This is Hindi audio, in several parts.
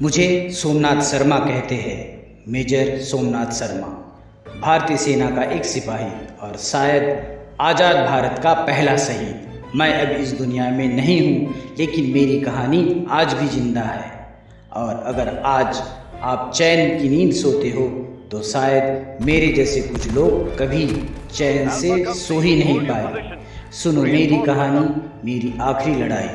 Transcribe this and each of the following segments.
मुझे सोमनाथ शर्मा कहते हैं, मेजर सोमनाथ शर्मा। भारतीय सेना का एक सिपाही और शायद आज़ाद भारत का पहला शहीद। मैं अब इस दुनिया में नहीं हूँ, लेकिन मेरी कहानी आज भी जिंदा है। और अगर आज आप चैन की नींद सोते हो तो शायद मेरे जैसे कुछ लोग कभी चैन से सो ही नहीं पाए। सुनो मेरी कहानी, मेरी आखिरी लड़ाई।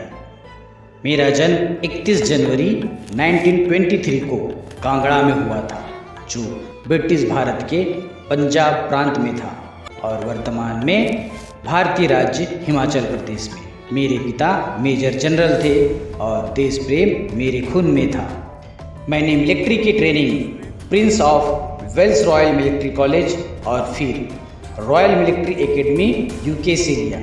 मेरा जन्म 31 जनवरी 1923 को कांगड़ा में हुआ था, जो ब्रिटिश भारत के पंजाब प्रांत में था और वर्तमान में भारतीय राज्य हिमाचल प्रदेश में। मेरे पिता मेजर जनरल थे और देश प्रेम मेरे खून में था। मैंने मिलिट्री की training Prince of Wales Royal Military College और फिर रॉयल मिलिट्री एकेडमी यूके से लिया।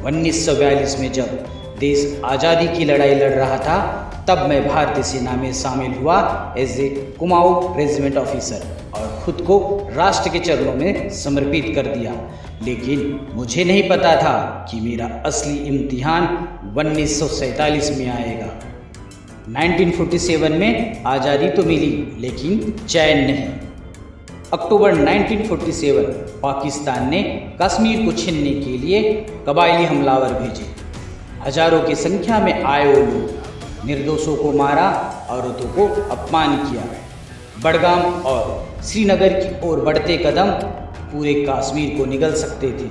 1942 में जब देश आज़ादी की लड़ाई लड़ रहा था, तब मैं भारतीय सेना में शामिल हुआ as a Kumaon regiment officer और खुद को राष्ट्र के चरणों में समर्पित कर दिया। लेकिन मुझे नहीं पता था कि मेरा असली इम्तिहान 1947 में आएगा। 1947 में आज़ादी तो मिली, लेकिन चैन नहीं। अक्टूबर 1947 पाकिस्तान ने कश्मीर को छीनने के लिए कबायली हमलावर भेजे। हजारों की संख्या में आए वो लोग निर्दोषों को मारा, औरतों को अपमान किया। बडगाम और श्रीनगर की ओर बढ़ते कदम पूरे कश्मीर को निगल सकते थे।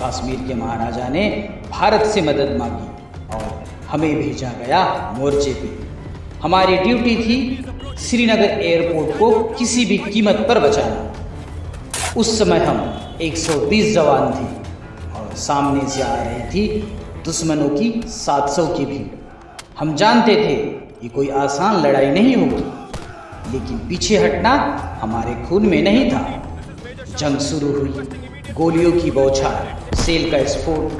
कश्मीर के महाराजा ने भारत से मदद मांगी और हमें भेजा गया मोर्चे पे। हमारी ड्यूटी थी श्रीनगर एयरपोर्ट को किसी भी कीमत पर बचाना। उस समय हम 120 जवान थे और सामने से आ रही थी दुश्मनों की 700 की भीड़। हम जानते थे कि कोई आसान लड़ाई नहीं होगी, लेकिन पीछे हटना हमारे खून में नहीं था। जंग शुरू हुई, गोलियों की बौछार, सेल का विस्फोट,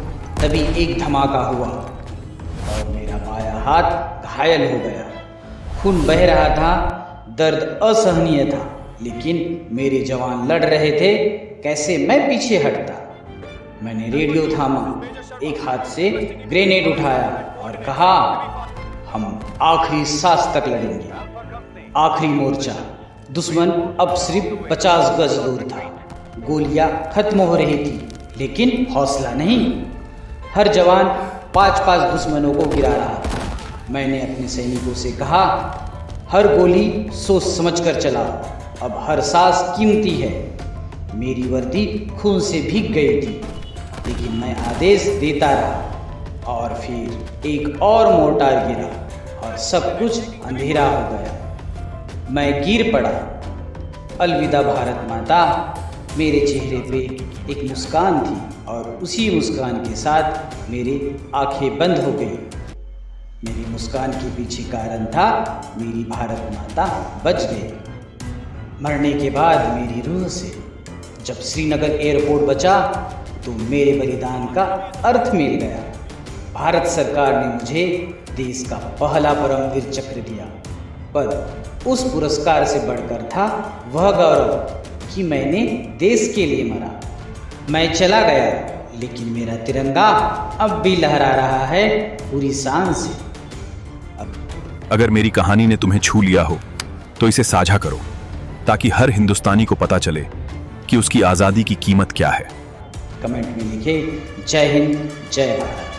तभी एक धमाका हुआ और मेरा बायां हाथ घायल हो गया। खून बह रहा था, दर्द असहनीय था, लेकिन मेरे जवान लड़ रहे थे। कैसे मैं पीछे हटता। मैंने रेडियो थामा, एक हाथ से ग्रेनेड उठाया और कहा, हम आखिरी सांस तक लड़ेंगे। आखिरी मोर्चा। दुश्मन अब सिर्फ 50 गज दूर था। गोलियां खत्म हो रही थी, लेकिन हौसला नहीं। हर जवान 5-5 दुश्मनों को गिरा रहा था। मैंने अपने सैनिकों से कहा, हर गोली सोच समझ कर चलाओ, अब हर सांस कीमती है। मेरी वर्दी खून से भीग गई थी, लेकिन मैं आदेश देता रहा और फिर एक और मोर्टार गिरा और सब कुछ अंधेरा हो गया। मैं गिर पड़ा। अलविदा भारत माता। मेरे चेहरे पे एक मुस्कान थी और उसी मुस्कान के साथ मेरी आंखें बंद हो गई। मेरी मुस्कान के पीछे कारण था मेरी भारत माता बच गई। मरने के बाद मेरी रूह से जब श्रीनगर एयरपोर्ट बचा तो मेरे बलिदान का अर्थ मिल गया। भारत सरकार ने मुझे देश का पहला परमवीर चक्र दिया, पर उस पुरस्कार से बढ़कर था वह गौरव कि मैंने देश के लिए मरा। मैं चला गया, लेकिन मेरा तिरंगा अब भी लहरा रहा है पूरी शान से। अगर मेरी कहानी ने तुम्हें छू लिया हो तो इसे साझा करो, ताकि हर हिंदुस्तानी को पता चले कि उसकी आज़ादी की कीमत क्या है। कमेंट में लिखें, जय हिंद, जय भारत।